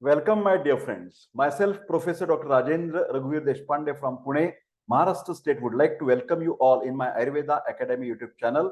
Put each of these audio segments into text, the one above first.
Welcome, my dear friends. Myself, Professor Dr. Rajendra Raghuvir Deshpande from Pune, Maharashtra State, would like to welcome you all in my Ayurveda Academy YouTube channel.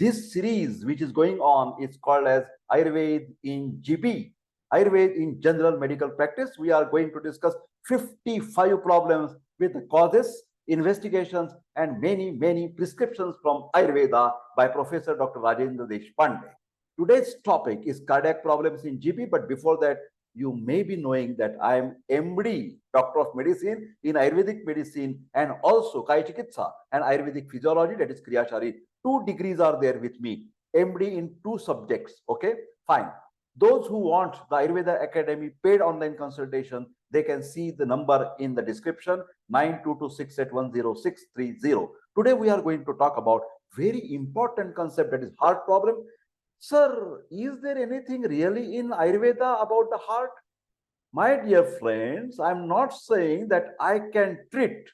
This series, which is going on, is called as Ayurveda in GP, Ayurveda in General Medical Practice. We are going to discuss 55 problems with the causes, investigations, and many prescriptions from Ayurveda by Professor Dr. Rajendra Deshpande. Today's topic is cardiac problems in GP, but before that, you may be knowing that I am MD, Doctor of Medicine in Ayurvedic Medicine and also Kai Chikitsa and Ayurvedic Physiology, that is Kriyashari. 2 degrees are there with me, MD in 2 subjects. Okay, fine. Those who want the Ayurveda Academy paid online consultation, they can see the number in the description, 9226810630. Today we are going to talk about very important concept, that is heart problem. Sir, is there anything really in Ayurveda about the heart? My dear friends, I'm not saying that I can treat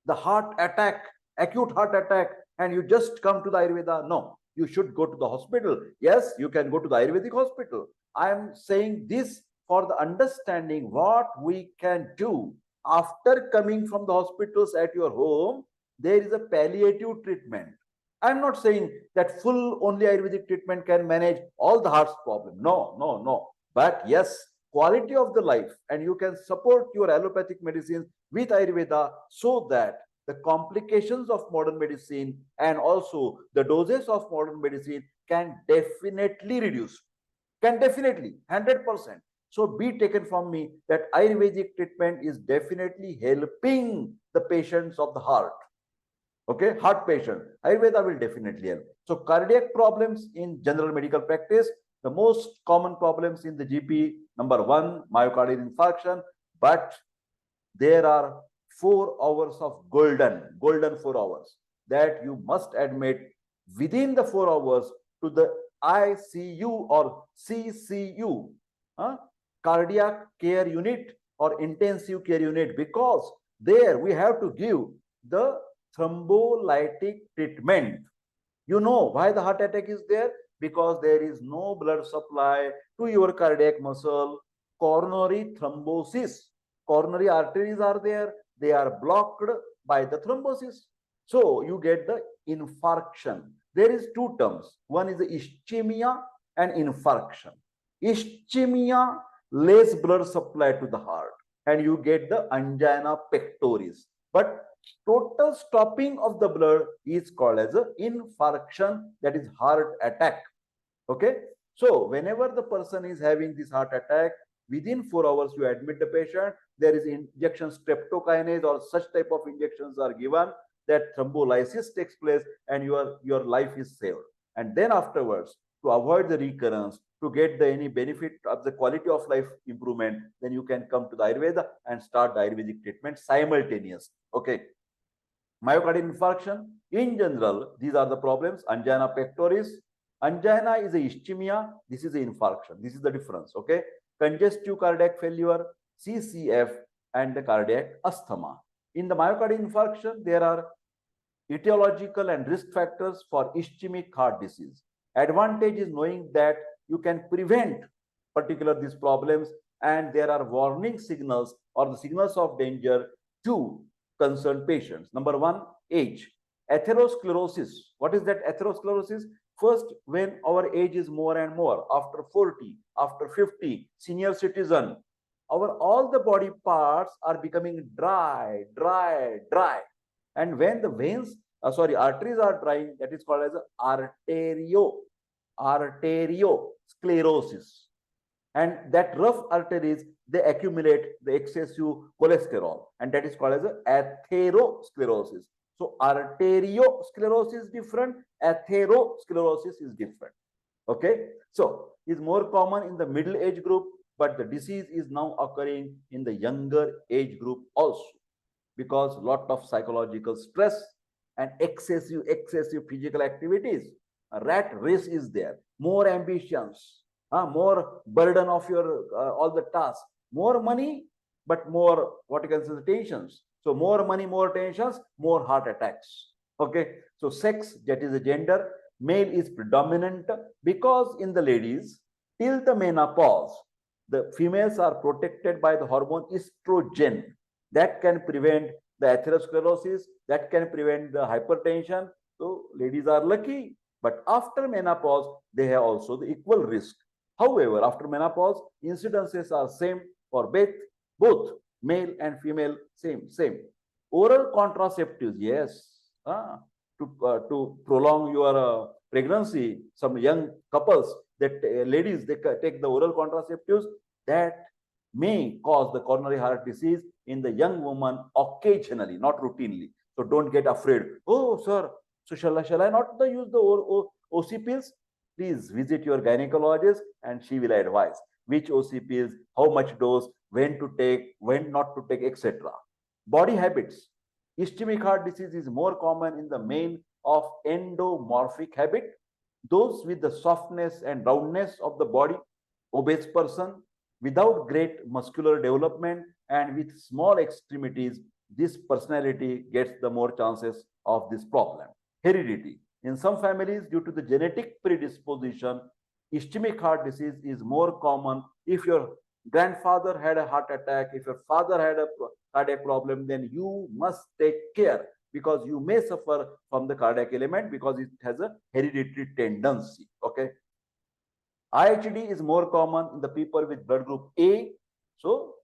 the heart attack, acute heart attack, and you just come to the Ayurveda. No, you should go to the hospital. Yes, you can go to the Ayurvedic hospital. I'm saying this for the understanding what we can do after coming from the hospitals at your home. There is a palliative treatment. I'm not saying that full only Ayurvedic treatment can manage all the heart's problem. No. But yes, quality of the life, and you can support your allopathic medicines with Ayurveda so that the complications of modern medicine and also the doses of modern medicine can definitely reduce. Can definitely, 100%. So be taken from me that Ayurvedic treatment is definitely helping the patients of the heart. Okay, heart patient, Ayurveda will definitely help. So cardiac problems in general medical practice, the most common problems in the GP, number 1, myocardial infarction, but there are 4 hours of golden 4 hours that you must admit within the 4 hours to the ICU or CCU, cardiac care unit or intensive care unit, because there we have to give the thrombolytic treatment. You know why the heart attack is there? Because there is no blood supply to your cardiac muscle. Coronary thrombosis. Coronary arteries are there. They are blocked by the thrombosis. So you get the infarction. There is 2 terms. One is the ischemia and infarction. Ischemia, less blood supply to the heart, and you get the angina pectoris. But total stopping of the blood is called as an infarction, that is heart attack. Okay, so whenever the person is having this heart attack, within 4 hours you admit the patient. There is injection streptokinase or such type of injections are given, that thrombolysis takes place and your life is saved. And then afterwards, to avoid the recurrence, to get any benefit of the quality of life improvement, then you can come to the Ayurveda and start the Ayurvedic treatment simultaneously. Okay. Myocardial infarction, in general, these are the problems. Angina pectoris. Angina is a ischemia. This is the infarction. This is the difference. Okay. Congestive cardiac failure, CCF, and the cardiac asthma. In the myocardial infarction, there are etiological and risk factors for ischemic heart disease. Advantage is knowing that you can prevent particular these problems, and there are warning signals or the signals of danger to concerned patients. Number 1, age. Atherosclerosis. What is that atherosclerosis? First, when our age is more and more, after 40, after 50, senior citizen, all the body parts are becoming dry. And when the veins, arteries are drying, that is called as arteriosclerosis. And that rough arteries, they accumulate the excessive cholesterol, and that is called as atherosclerosis. So arteriosclerosis is different, atherosclerosis is different. Okay, so it's more common in the middle age group, but the disease is now occurring in the younger age group also, because a lot of psychological stress and excessive physical activities. A rat race is there, more ambitions, more burden of your all the tasks, more money, but more what you can say the tensions. So more money, more tensions, more heart attacks. Okay, so sex, that is the gender, male is predominant, because in the ladies till the menopause The females are protected by the hormone estrogen that can prevent the atherosclerosis, that can prevent the hypertension. So ladies are lucky, but after menopause, they have also the equal risk. However, after menopause, incidences are same for both male and female, same. Oral contraceptives, yes, to prolong your pregnancy. Some young couples, that ladies, they take the oral contraceptives that may cause the coronary heart disease in the young woman occasionally, not routinely. So don't get afraid. Oh, sir, so shall I not use the OC pills? Please visit your gynecologist and she will advise which OC pills, how much dose, when to take, when not to take, etc. Body habits. Ischemic heart disease is more common in the men of endomorphic habit, those with the softness and roundness of the body, obese person, without great muscular development and with small extremities. This personality gets the more chances of this problem. Heredity. In some families, due to the genetic predisposition, ischemic heart disease is more common. If your grandfather had a heart attack, if your father had a cardiac problem, then you must take care, because you may suffer from the cardiac element because it has a hereditary tendency. Okay. IHD is more common in the people with blood group A. So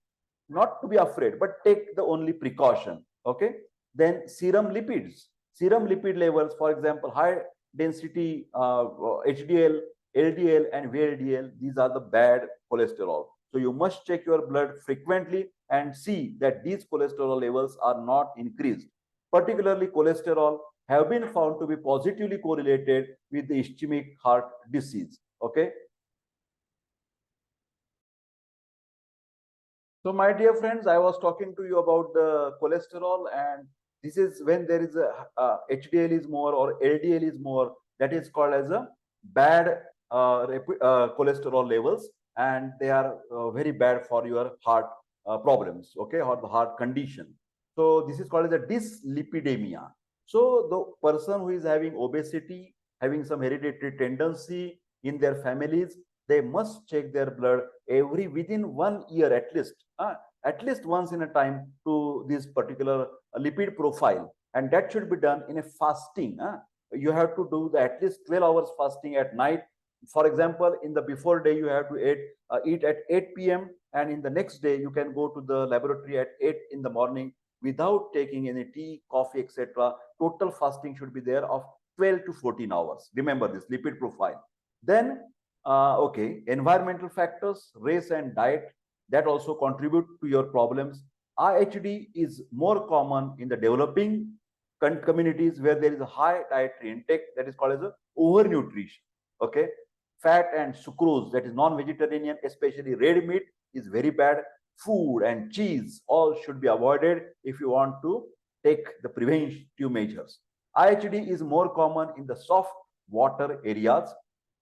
not to be afraid, but take the only precaution. Okay. Then serum lipids. Serum lipid levels, for example, high density HDL, LDL, and VLDL, these are the bad cholesterol. So you must check your blood frequently and see that these cholesterol levels are not increased. Particularly cholesterol have been found to be positively correlated with the ischemic heart disease. Okay. So my dear friends, I was talking to you about the cholesterol, and this is when there is a HDL is more or LDL is more, that is called as a bad cholesterol levels, and they are very bad for your heart problems, okay, or the heart condition. So this is called as a dyslipidemia. So the person who is having obesity, having some hereditary tendency in their families, they must check their blood every within 1 year at least once in a time to this particular lipid profile, and that should be done in a fasting. You have to do the at least 12 hours fasting at night. For example, in the before day you have to eat at 8 p.m. and in the next day you can go to the laboratory at 8 in the morning without taking any tea, coffee, etc. Total fasting should be there of 12 to 14 hours. Remember this lipid profile. Then okay, environmental factors, race and diet, that also contribute to your problems. IHD is more common in the developing communities where there is a high dietary intake, that is called as a overnutrition. Okay, fat and sucrose, that is non-vegetarian, especially red meat, is very bad. Food and cheese all should be avoided if you want to take the preventive measures. IHD is more common in the soft water areas.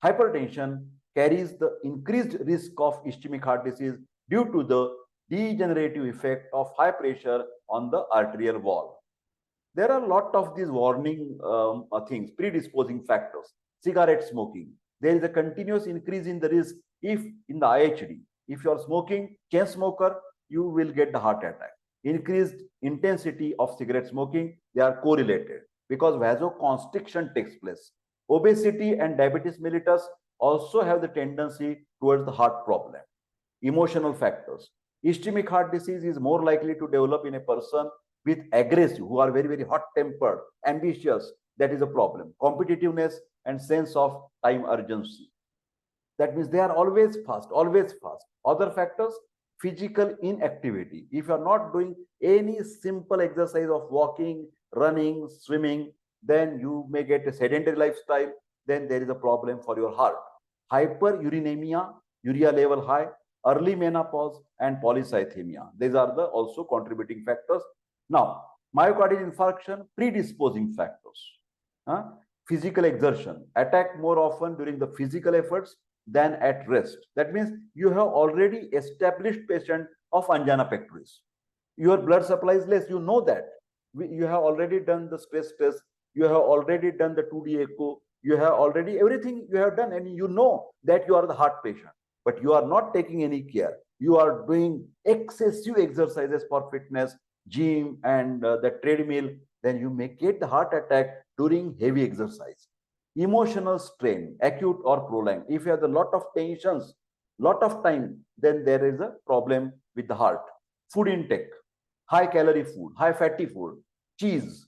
Hypertension carries the increased risk of ischemic heart disease due to the degenerative effect of high pressure on the arterial wall. There are a lot of these warning things, predisposing factors. Cigarette smoking. There is a continuous increase in the risk if in the IHD. If you are smoking, chain smoker, you will get the heart attack. Increased intensity of cigarette smoking, they are correlated because vasoconstriction takes place. Obesity and diabetes mellitus also have the tendency towards the heart problem. Emotional factors. Ischemic heart disease is more likely to develop in a person with aggressive, who are very, very hot-tempered, ambitious. That is a problem. Competitiveness and sense of time urgency. That means they are always fast, always fast. Other factors, physical inactivity. If you are not doing any simple exercise of walking, running, swimming, then you may get a sedentary lifestyle. Then there is a problem for your heart. Hyperiurinemia, urea level high, early menopause, and polycythemia. These are the also contributing factors. Now, myocardial infarction, predisposing factors. Physical exertion, attack more often during the physical efforts than at rest. That means you have already established patient of angina pectoris. Your blood supply is less, you know that. You have already done the stress test, you have already done the 2D echo, you have already everything you have done, and you know that you are the heart patient. but you are not taking any care. You are doing excessive exercises for fitness, gym, and the treadmill, then you may get the heart attack during heavy exercise. Emotional strain, acute or prolonged. If you have a lot of tensions, lot of time, then there is a problem with the heart. Food intake, high calorie food, high fatty food, cheese,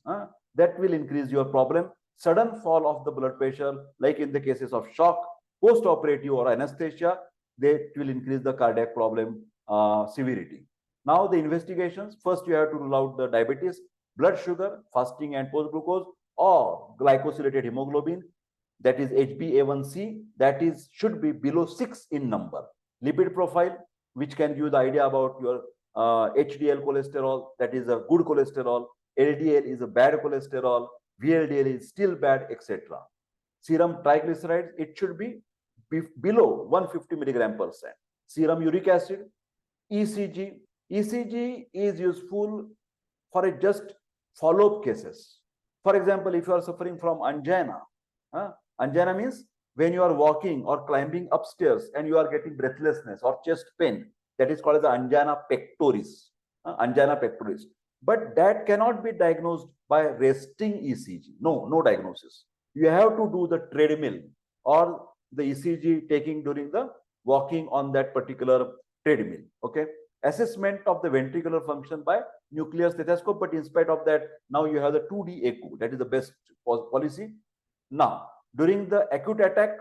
that will increase your problem. Sudden fall of the blood pressure, like in the cases of shock, post-operative or anesthesia, that will increase the cardiac problem severity. Now the investigations, first you have to rule out the diabetes, blood sugar, fasting and post-glucose, or glycosylated hemoglobin, that is HbA1c, that is should be below 6 in number. Lipid profile, which can give the idea about your HDL cholesterol, that is a good cholesterol, LDL is a bad cholesterol, VLDL is still bad, etc. Serum triglycerides, it should be below 150 milligram per cent. Serum uric acid, ECG. ECG is useful for just follow-up cases. For example, if you are suffering from angina, angina means when you are walking or climbing upstairs and you are getting breathlessness or chest pain, that is called as angina pectoris. Angina pectoris. But that cannot be diagnosed by resting ECG. No diagnosis. You have to do the treadmill or the ECG taking during the walking on that particular treadmill. Okay. Assessment of the ventricular function by nuclear stethoscope, but in spite of that, now you have the 2D echo. That is the best policy. Now, during the acute attack,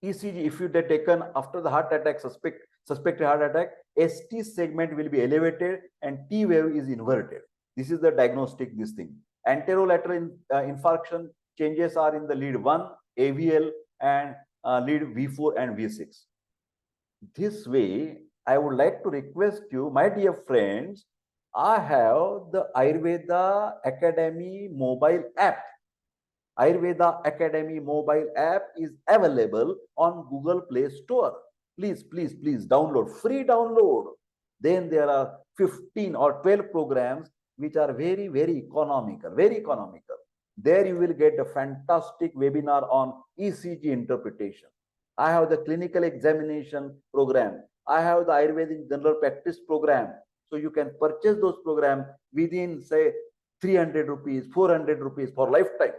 ECG, if you are taken after the heart attack, suspected heart attack, ST segment will be elevated and T wave is inverted. This is the diagnostic this thing. Anterolateral infarction changes are in the lead 1, AVL, and lead V4 and V6. This way, I would like to request you, my dear friends, I have the Ayurveda Academy mobile app. Ayurveda Academy mobile app is available on Google Play Store. Please download, free download. Then there are 15 or 12 programs which are very economical, There you will get a fantastic webinar on ECG interpretation. I have the clinical examination program. I have the Ayurvedic general practice program. So you can purchase those programs within, say, 300 rupees, 400 rupees for lifetime.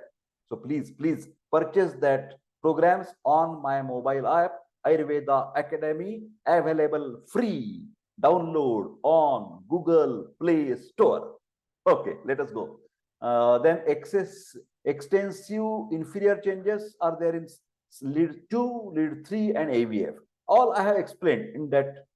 So please purchase that programs on my mobile app, Ayurveda Academy, available free. Download on Google Play Store. Okay, let us go. Then extensive inferior changes are there in lead 2, lead 3, and AVF. All I have explained in that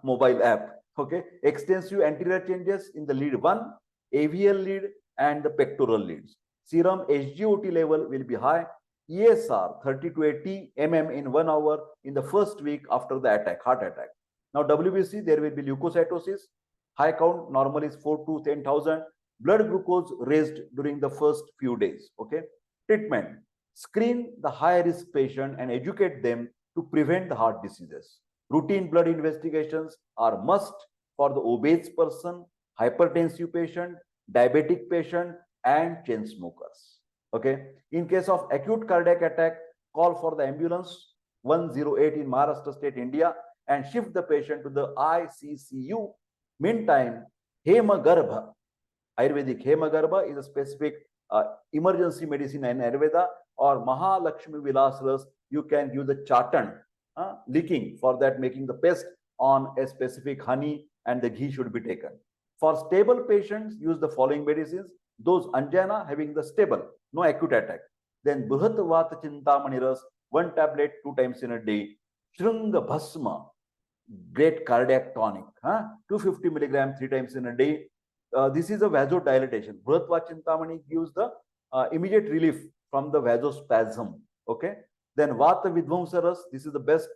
mobile app. Okay, extensive anterior changes in the lead 1, AVL lead, and the pectoral leads. Serum SGOT level will be high. ESR 30 to 80 mm in 1 hour in the first week after the attack, heart attack. Now WBC, there will be leukocytosis. High count normal is 4 to 10,000. Blood glucose raised during the first few days. Okay. Treatment: screen the high risk patient and educate them to prevent the heart diseases. Routine blood investigations are must for the obese person, hypertensive patient, diabetic patient, and chain smokers. Okay. In case of acute cardiac attack, call for the ambulance 108 in Maharashtra state, India, and shift the patient to the ICCU. Meantime, Hemagarbha, Ayurvedic Hemagarbha is a specific emergency medicine in Ayurveda, or Mahalakshmi Vilas Ras, you can use the chatan, leaking, for that making the paste on a specific honey, and the ghee should be taken. For stable patients, use the following medicines. Those angina having the stable, no acute attack. Then Bruhat Vata Chintamani Ras, 1 tablet 2 times in a day. Shrunga Bhasma, great cardiac tonic, 250 milligram 3 times in a day. This is a vasodilatation. Bruhat Vata Chintamani gives the immediate relief from the vasospasm. Okay. Then Vata Vidvamsa Ras, this is the best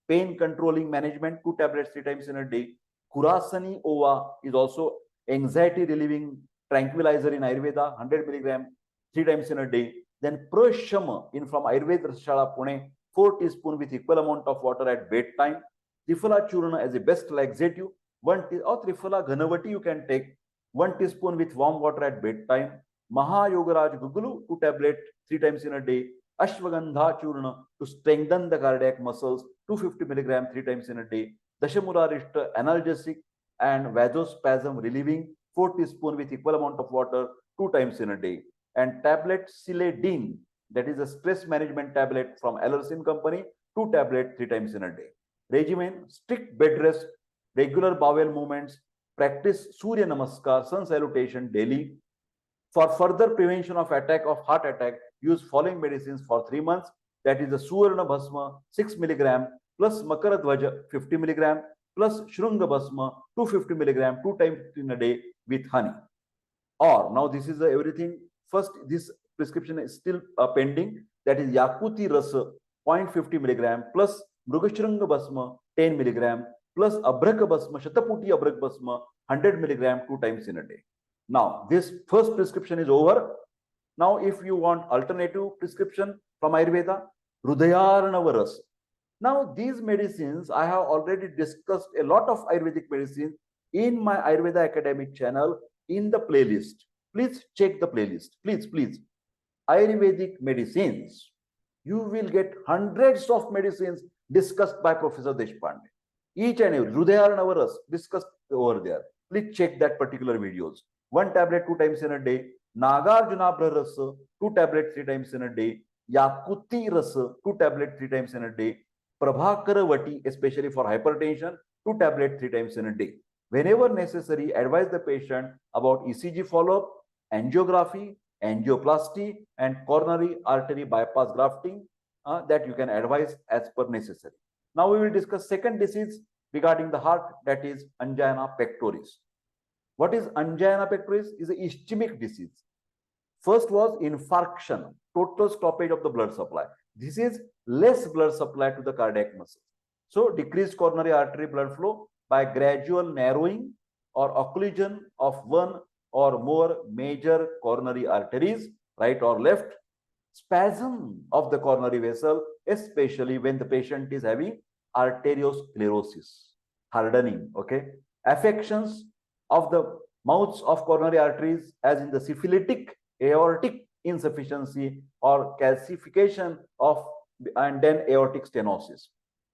pain controlling management, 2 tablets 3 times in a day. Kurasani Ova is also anxiety relieving tranquilizer in Ayurveda, 100 milligram 3 times in a day. Then Prashama in from Ayurveda Shala Pune, 4 teaspoons with equal amount of water at bedtime. Triphala Churna as a best laxative, or Triphala Ghanavati you can take 1 teaspoon with warm water at bedtime. Mahayogaraj Gugulu, 2 tablets 3 times in a day. Ashwagandha churna to strengthen the cardiac muscles, 250 milligram 3 times in a day. Dashamurarishta analgesic and vasospasm relieving, 4 teaspoon with equal amount of water 2 times in a day. And tablet Siledine, that is a stress management tablet from Allersin company, 2 tablets 3 times in a day. Regimen, strict bed rest, regular bowel movements, practice Surya Namaskar, sun salutation daily. For further prevention of heart attack, use following medicines for 3 months. That is the Suvarna Bhasma 6 milligram plus Makaradvaja 50 milligram plus Shrunga Bhasma 250 milligram 2 times in a day with honey. Or now this is everything. First, this prescription is still pending. That is Yakuti Rasa 0.50 milligram plus Mrugashrunga Bhasma 10 milligram plus Abraka Bhasma, Shataputi Abrak Bhasma 100 milligram 2 times in a day. Now, this first prescription is over. Now, if you want alternative prescription from Ayurveda, Hrudayarnava Rasa. Now, these medicines, I have already discussed a lot of Ayurvedic medicines in my Ayurveda Academic channel in the playlist. Please check the playlist. Please. Ayurvedic medicines. You will get hundreds of medicines discussed by Professor Deshpande. Each and every Hrudayarnava Rasa discussed over there. Please check that particular videos. 1 tablet 2 times in a day. Nagarjunabhra Rasa 2 tablets 3 times in a day. Yakuti Rasa 2 tablets 3 times in a day. Prabhakaravati, especially for hypertension, 2 tablets 3 times in a day. Whenever necessary, advise the patient about ECG follow-up, angiography, angioplasty, and coronary artery bypass grafting that you can advise as per necessary. Now we will discuss second disease regarding the heart, that is Angina Pectoris. What is Angina Pectoris? Is an ischemic disease. First was infarction, total stoppage of the blood supply. This is less blood supply to the cardiac muscles. So decreased coronary artery blood flow by gradual narrowing or occlusion of one or more major coronary arteries, right or left, spasm of the coronary vessel, especially when the patient is having arteriosclerosis, hardening, okay, affections of the mouths of coronary arteries as in the syphilitic aortic insufficiency or calcification of and then aortic stenosis.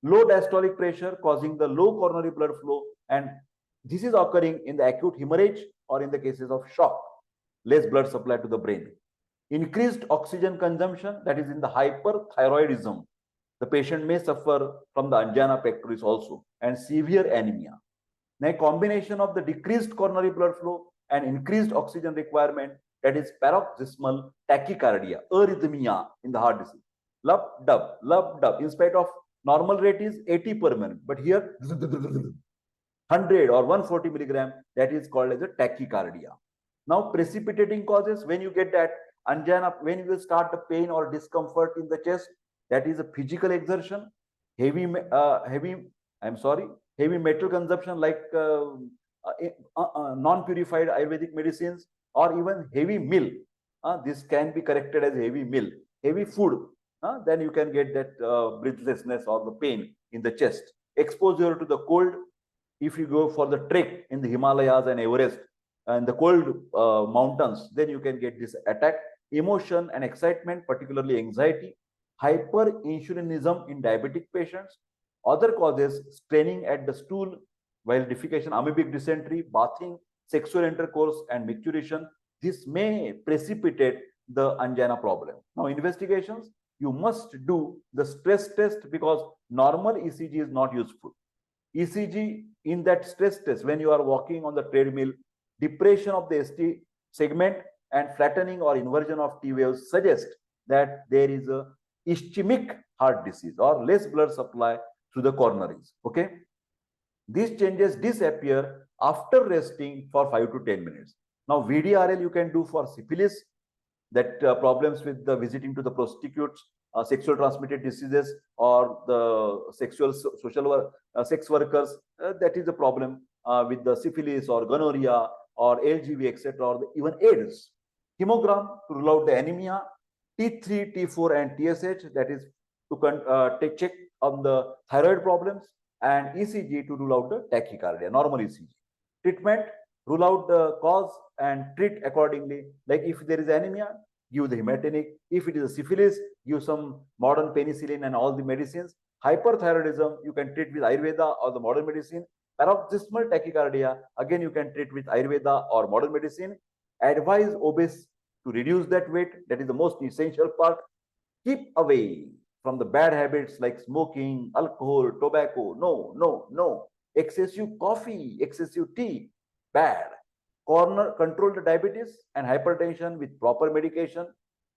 Low diastolic pressure causing the low coronary blood flow, and this is occurring in the acute hemorrhage or in the cases of shock, less blood supply to the brain. Increased oxygen consumption, that is in the hyperthyroidism. The patient may suffer from the angina pectoris also, and severe anemia. Now, a combination of the decreased coronary blood flow and increased oxygen requirement, that is paroxysmal tachycardia, arrhythmia in the heart disease. Lub dub. In spite of normal rate is 80 per minute, but here 100 or 140 milligram, that is called as a tachycardia. Now, precipitating causes, when you get that angina, when you will start the pain or discomfort in the chest, that is a physical exertion, heavy metal consumption like non-purified Ayurvedic medicines, or even heavy meal. This can be corrected as heavy meal, heavy food. Then you can get that breathlessness or the pain in the chest. Exposure to the cold. If you go for the trek in the Himalayas and Everest and the cold mountains, then you can get this attack. Emotion and excitement, particularly anxiety. Hyperinsulinism in diabetic patients. Other causes, straining at the stool while defecation, amoebic dysentery, bathing, sexual intercourse, and micturition. This may precipitate the angina problem. Now, investigations, you must do the stress test because normal ECG is not useful. ECG in that stress test, when you are walking on the treadmill, depression of the ST segment and flattening or inversion of T waves suggest that there is a ischemic heart disease or less blood supply to the coronaries. Okay, these changes disappear after resting for 5 to 10 minutes. Now, VDRL you can do for syphilis, that problems with the visiting to the prostitutes, sexual transmitted diseases, or the sex workers. That is a problem with the syphilis or gonorrhea or LGV, etc., or even AIDS. Hemogram to rule out the anemia, T3, T4, and TSH, that is to take check on the thyroid problems, and ECG to rule out the tachycardia, normal ECG. Treatment, rule out the cause and treat accordingly. Like if there is anemia, give the hematinic. If it is a syphilis, give some modern penicillin and all the medicines. Hyperthyroidism, you can treat with Ayurveda or the modern medicine. Paroxysmal tachycardia, again you can treat with Ayurveda or modern medicine. Advise obese to reduce that weight. That is the most essential part. Keep away from the bad habits like smoking, alcohol, tobacco. No, no, no. Excessive coffee, excessive tea, bad. Control the diabetes and hypertension with proper medication.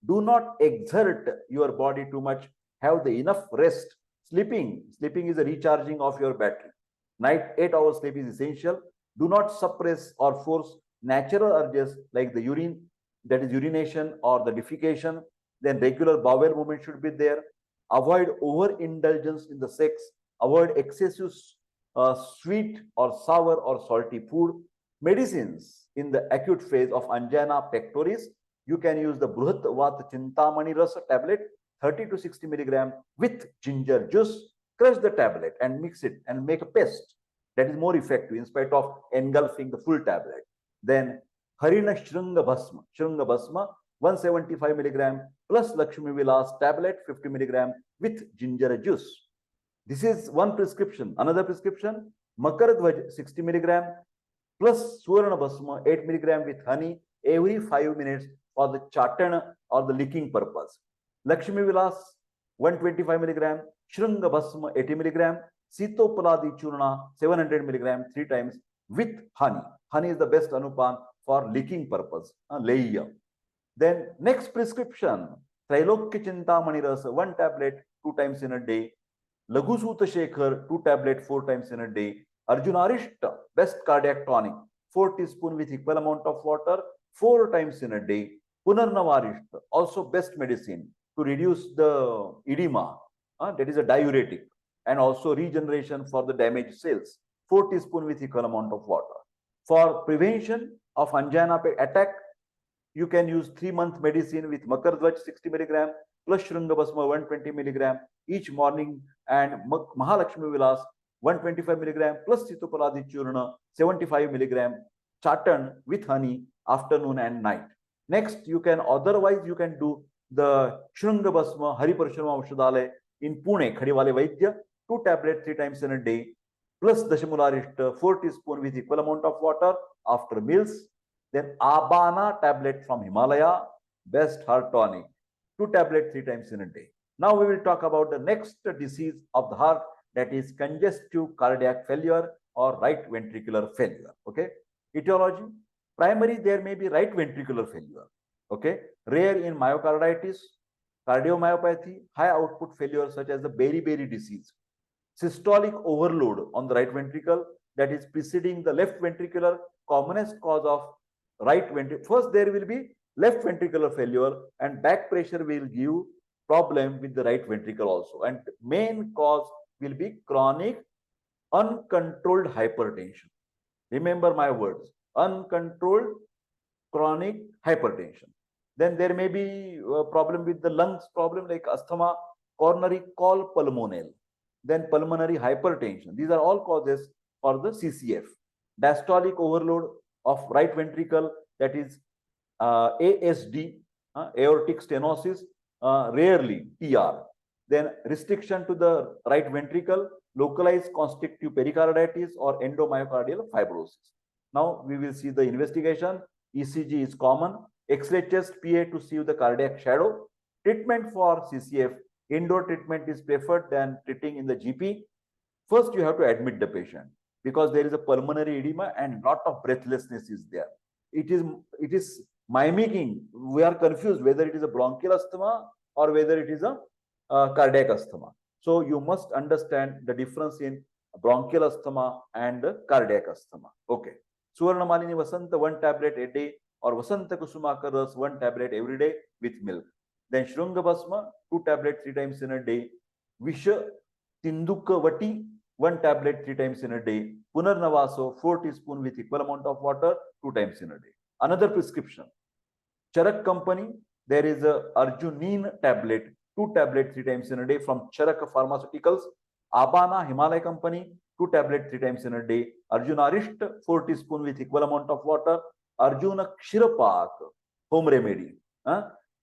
Do not exert your body too much. Have the enough rest. Sleeping is a recharging of your battery. Night 8 hours sleep is essential. Do not suppress or force natural urges like the urine, that is urination or the defecation. Then regular bowel movement should be there. Avoid overindulgence in the sex. Avoid excessive sweet or sour or salty food. Medicines in the acute phase of Angina Pectoris, you can use the Bruhat Vat Chintamani Rasa tablet, 30 to 60 milligram with ginger juice. Crush the tablet and mix it and make a paste. That is more effective in spite of engulfing the full tablet. Then Harina Shrunga Bhasma, 175 milligram plus Lakshmi Vilas tablet, 50 milligram with ginger juice. This is one prescription. Another prescription, Makar Dhwaj, 60 milligram plus Suvarna Bhasma, 8 milligram with honey every 5 minutes for the chatan or the licking purpose. Lakshmi Vilas, 125 milligram, Shrunga Bhasma, 80 milligram, Sitopaladi Churna, 700 milligram, 3 times with honey. Honey is the best anupan for licking purpose, Leya. Then next prescription, Trailokya Chintamani Rasa, 1 tablet, 2 times in a day. Laghu Suta Shekhar, 2 tablet, 4 times in a day. Arjunarishta, best cardiac tonic, 4 teaspoon with equal amount of water, 4 times in a day. Punarnavarishta, also best medicine to reduce the edema, that is a diuretic, and also regeneration for the damaged cells, 4 teaspoon with equal amount of water. For prevention of angina attack, you can use 3-month medicine with Makardhwaj 60 milligram plus Shrungabhasma 120 milligram each morning, and Mahalakshmi Vilas 125 milligram plus Sitopaladi Churna 75 milligram chatan with honey afternoon and night. Next, you can do the Shrungabhasma Hariparshurama Aushadhalaya in Pune, Khadiwale Vaidya, 2 tablets 3 times in a day plus Dashamularishta 4 teaspoon with equal amount of water after meals. Then Abana tablet from Himalaya, best heart tonic, 2 tablets 3 times in a day. Now we will talk about the next disease of the heart, that is congestive cardiac failure or right ventricular failure. Okay. Etiology, primary, there may be right ventricular failure. Okay. Rare in myocarditis, cardiomyopathy, high output failure such as the beriberi disease. Systolic overload on the right ventricle, that is preceding the left ventricular, commonest cause of right ventricle. First, there will be left ventricular failure and back pressure will give problem with the right ventricle also. And main cause will be chronic uncontrolled hypertension. Remember my words, uncontrolled chronic hypertension. Then there may be a problem with the lungs problem like asthma, coronary call pulmonale, then pulmonary hypertension. These are all causes for the CCF. Diastolic overload of right ventricle, that is ASD, aortic stenosis, rarely TR. Then restriction to the right ventricle, localized constrictive pericarditis or endomyocardial fibrosis. Now we will see the investigation. ECG is common. X-ray chest PA to see the cardiac shadow. Treatment for CCF, indoor treatment is preferred than treating in the GP. First, you have to admit the patient because there is a pulmonary edema and lot of breathlessness is there. It is mimicking. We are confused whether it is a bronchial asthma or whether it is a cardiac asthma. So you must understand the difference in bronchial asthma and cardiac asthma. Okay. Suvarna Malini Vasanta 1 tablet a day or Vasanta Kusumaka Ras 1 tablet every day with milk. Then Shrunga Bhasma 2 tablets 3 times in a day. Visha Tinduka Vati 1 tablet 3 times in a day. Punarnavaso 4 teaspoon with equal amount of water 2 times in a day. Another prescription. Charak Company, there is a Arginine tablet 2 tablets 3 times in a day from Charak Pharmaceuticals. Abana Himalaya Company 2 tablets 3 times in a day. Arjunarist 4 teaspoon with equal amount of water. Arjuna Kshirapak home remedy.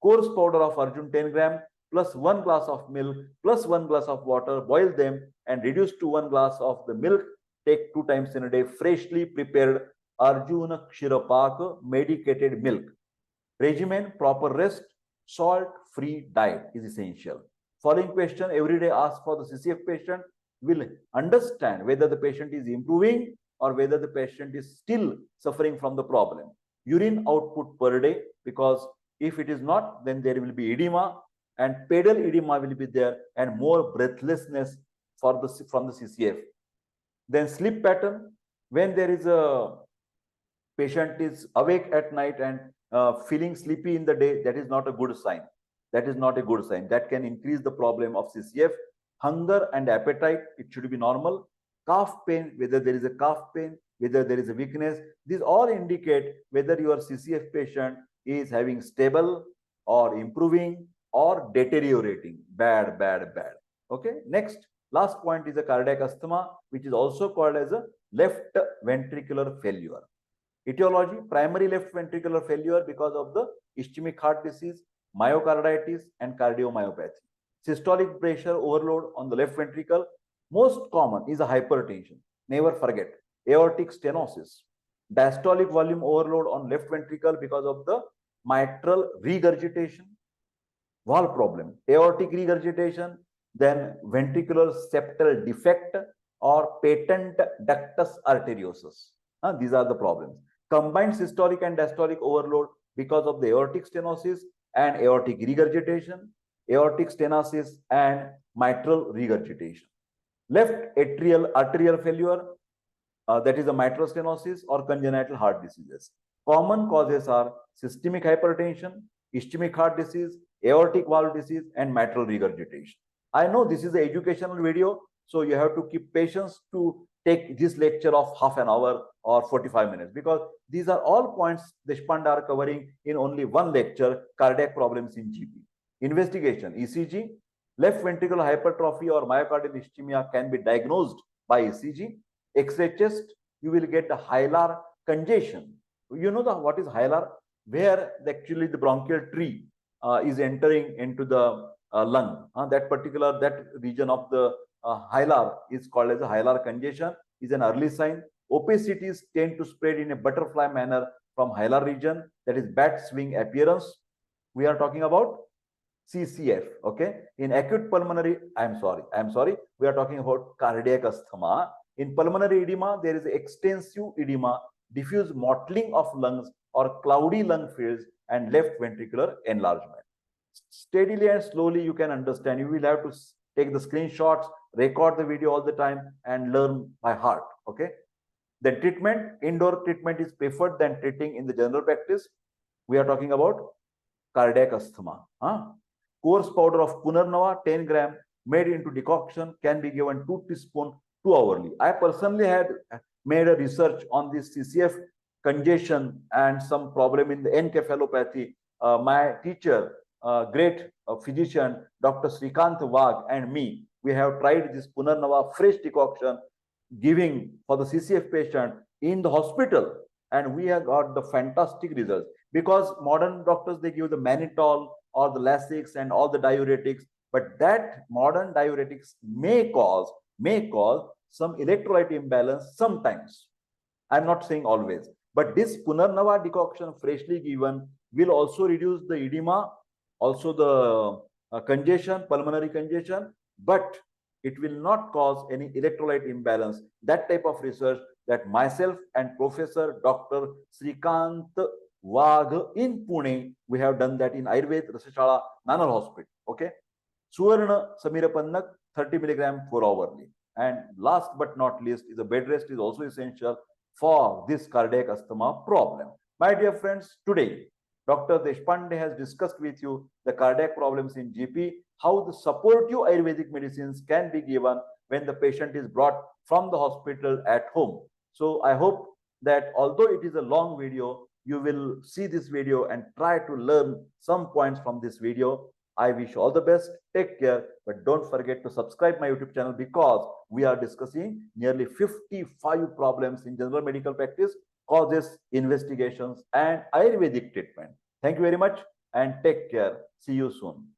Coarse powder of arjun 10 gram plus 1 glass of milk plus 1 glass of water. Boil them and reduce to 1 glass of the milk. Take 2 times in a day. Freshly prepared Arjuna Kshirapak medicated milk. Regimen, proper rest, salt-free diet is essential. Following question, every day ask for the CCF patient, will understand whether the patient is improving or whether the patient is still suffering from the problem. Urine output per day, because if it is not, then there will be edema and pedal edema will be there and more breathlessness from the CCF. Then sleep pattern, when there is a patient is awake at night and feeling sleepy in the day, that is not a good sign. That is not a good sign. That can increase the problem of CCF. Hunger and appetite, it should be normal. Calf pain, whether there is a calf pain, whether there is a weakness, these all indicate whether your CCF patient is having stable or improving or deteriorating. Bad. Okay. Next, last point is a cardiac asthma, which is also called as a left ventricular failure. Etiology, primary left ventricular failure because of the ischemic heart disease, myocarditis, and cardiomyopathy. Systolic pressure overload on the left ventricle. Most common is a hypertension. Never forget. Aortic stenosis. Diastolic volume overload on left ventricle because of the mitral regurgitation. Valve problem. Aortic regurgitation, then ventricular septal defect or patent ductus arteriosus. These are the problems. Combined systolic and diastolic overload because of the aortic stenosis and aortic regurgitation, aortic stenosis and mitral regurgitation. Left arterial failure, that is a mitral stenosis or congenital heart diseases. Common causes are systemic hypertension, ischemic heart disease, aortic valve disease, and mitral regurgitation. I know this is an educational video, so you have to keep patience to take this lecture of half an hour or 45 minutes, because these are all points Deshpande are covering in only one lecture, cardiac problems in GP. Investigation, ECG, left ventricular hypertrophy or myocardial ischemia can be diagnosed by ECG. X-ray chest, you will get a hilar congestion. You know what is hilar? Where actually the bronchial tree is entering into the lung. That region of the hilar is called as a hilar congestion, is an early sign. Opacities tend to spread in a butterfly manner from hilar region, that is bat swing appearance. We are talking about CCF, okay? In acute pulmonary, I'm sorry, we are talking about cardiac asthma. In pulmonary edema, there is extensive edema, diffuse mottling of lungs or cloudy lung fields and left ventricular enlargement. Steadily and slowly you can understand. You will have to take the screenshots, record the video all the time and learn by heart, okay? Then treatment, indoor treatment is preferred than treating in the general practice. We are talking about cardiac asthma. Coarse powder of Punarnava, 10 gram, made into decoction, can be given 2 teaspoons 2 hourly. I personally had made a research on this CCF congestion and some problem in the encephalopathy. My teacher, great physician, Dr. Srikant Wag, and me, we have tried this Punarnava fresh decoction giving for the CCF patient in the hospital, and we have got the fantastic results, because modern doctors, they give the mannitol or the Lasix and all the diuretics, but that modern diuretics may cause some electrolyte imbalance sometimes. I'm not saying always, but this Punarnava decoction freshly given will also reduce the edema, also the congestion, pulmonary congestion, but it will not cause any electrolyte imbalance. That type of research that myself and Professor Dr. Srikant Wag in Pune, we have done that in Ayurveda Rasashala Nanal Hospital. Okay. Suvarna Samirapannak, 30 milligram 4 hourly. And last but not least is a bed rest is also essential for this cardiac asthma problem. My dear friends, today Dr. Deshpande has discussed with you the cardiac problems in GP, how the supportive Ayurvedic medicines can be given when the patient is brought from the hospital at home. So I hope that although it is a long video, you will see this video and try to learn some points from this video. I wish you all the best. Take care, but don't forget to subscribe my YouTube channel, because we are discussing nearly 55 problems in general medical practice, causes, investigations, and Ayurvedic treatment. Thank you very much. and take care. See you soon.